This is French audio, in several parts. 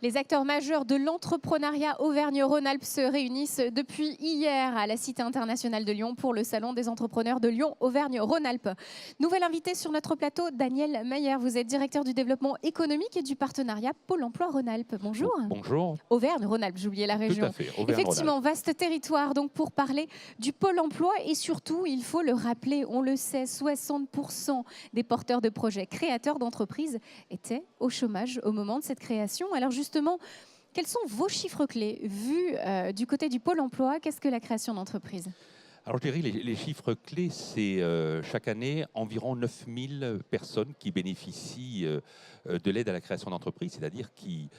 Les acteurs majeurs de l'entrepreneuriat Auvergne-Rhône-Alpes se réunissent depuis hier à la Cité internationale de Lyon pour le Salon des entrepreneurs de Lyon Auvergne-Rhône-Alpes. Nouvel invité sur notre plateau, Daniel Mayer. Vous êtes directeur du développement économique et du partenariat Pôle emploi Rhône-Alpes. Bonjour. Bonjour. Auvergne-Rhône-Alpes, j'ai oublié la région. Tout à fait, Effectivement, vaste territoire donc pour parler du Pôle emploi et surtout, il faut le rappeler, on le sait, 60% des porteurs de projets, créateurs d'entreprises étaient au chômage au moment de cette création. Alors justement, quels sont vos chiffres clés vus du côté du Pôle emploi? Qu'est-ce que la création d'entreprise? Alors je dirais les chiffres clés, c'est chaque année environ 9000 personnes qui bénéficient de l'aide à la création d'entreprise, c'est-à-dire qui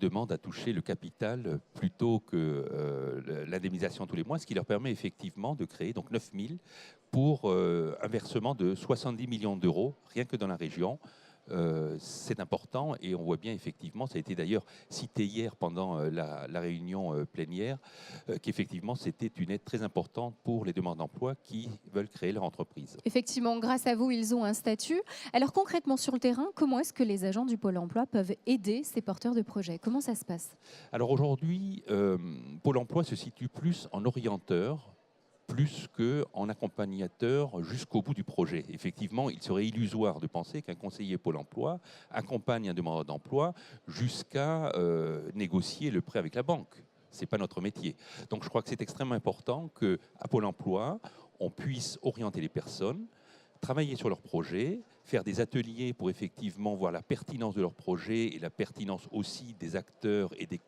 demandent à toucher le capital plutôt que l'indemnisation tous les mois, ce qui leur permet effectivement de créer donc 9000 pour un versement de 70 millions d'euros, rien que dans la région. C'est important et on voit bien effectivement, ça a été d'ailleurs cité hier pendant la réunion plénière, qu'effectivement c'était une aide très importante pour les demandeurs d'emploi qui veulent créer leur entreprise. Effectivement, grâce à vous, ils ont un statut. Alors concrètement sur le terrain, comment est-ce que les agents du Pôle emploi peuvent aider ces porteurs de projets? Comment ça se passe? Alors aujourd'hui, Pôle emploi se situe plus en orienteur, plus qu'en accompagnateur jusqu'au bout du projet. Effectivement, il serait illusoire de penser qu'un conseiller Pôle emploi accompagne un demandeur d'emploi jusqu'à négocier le prêt avec la banque. Ce n'est pas notre métier. Donc je crois que c'est extrêmement important qu'à Pôle emploi, on puisse orienter les personnes, travailler sur leur projet, faire des ateliers pour effectivement voir la pertinence de leur projet et la pertinence aussi des acteurs et des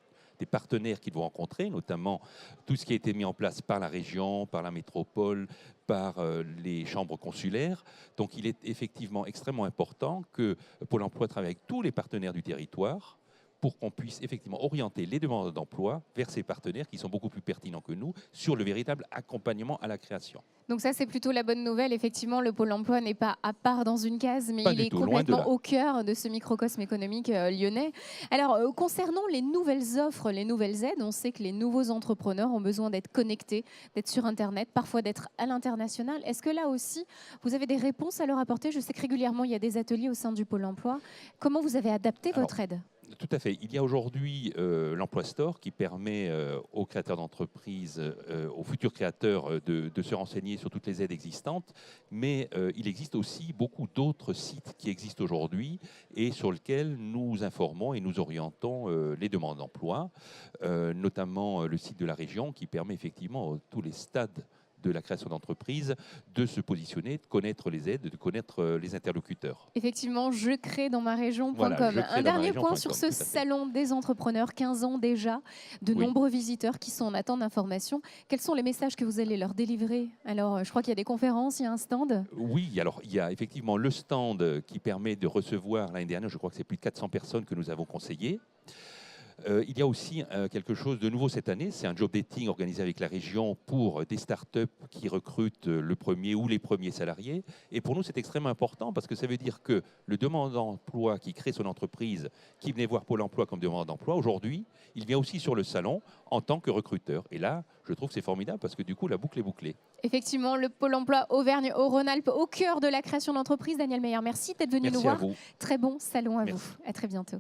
partenaires qu'ils vont rencontrer, notamment tout ce qui a été mis en place par la région, par la métropole, par les chambres consulaires. Donc il est effectivement extrêmement important que Pôle emploi travaille avec tous les partenaires du territoire pour qu'on puisse effectivement orienter les demandeurs d'emploi vers ces partenaires qui sont beaucoup plus pertinents que nous sur le véritable accompagnement à la création. Donc ça, c'est plutôt la bonne nouvelle. Effectivement, le Pôle emploi n'est pas à part dans une case, mais il est Loin de complètement là. au cœur de ce microcosme économique lyonnais. Alors, concernant les nouvelles offres, les nouvelles aides, on sait que les nouveaux entrepreneurs ont besoin d'être connectés, d'être sur Internet, parfois d'être à l'international. Est-ce que là aussi, vous avez des réponses à leur apporter? Je sais que régulièrement, il y a des ateliers au sein du Pôle emploi. Comment vous avez adapté votre aide? Tout à fait. Il y a aujourd'hui l'Emploi Store qui permet aux créateurs d'entreprises, aux futurs créateurs de se renseigner sur toutes les aides existantes, mais il existe aussi beaucoup d'autres sites qui existent aujourd'hui et sur lesquels nous informons et nous orientons les demandes d'emploi, notamment le site de la région qui permet effectivement à tous les stades de la création d'entreprise, de se positionner, de connaître les aides, de connaître les interlocuteurs. Effectivement, je crée dans ma région.com. Voilà, un dernier point sur ce salon des entrepreneurs, 15 ans déjà, de nombreux visiteurs qui sont en attente d'informations. Quels sont les messages que vous allez leur délivrer? Alors, je crois qu'il y a des conférences, il y a un stand. Oui, alors il y a effectivement le stand qui permet de recevoir, l'année dernière, je crois que c'est plus de 400 personnes que nous avons conseillées. Il y a aussi quelque chose de nouveau cette année, c'est un job dating organisé avec la région pour des startups qui recrutent le premier ou les premiers salariés. Et pour nous, c'est extrêmement important parce que ça veut dire que le demandeur d'emploi qui crée son entreprise, qui venait voir Pôle emploi comme demandeur d'emploi, aujourd'hui, il vient aussi sur le salon en tant que recruteur. Et là, je trouve que c'est formidable parce que du coup, la boucle est bouclée. Effectivement, le Pôle emploi Auvergne-Rhône-Alpes au cœur de la création d'entreprise. Daniel Mayer, merci d'être venu nous voir. Merci à vous. Très bon salon à vous. À très bientôt.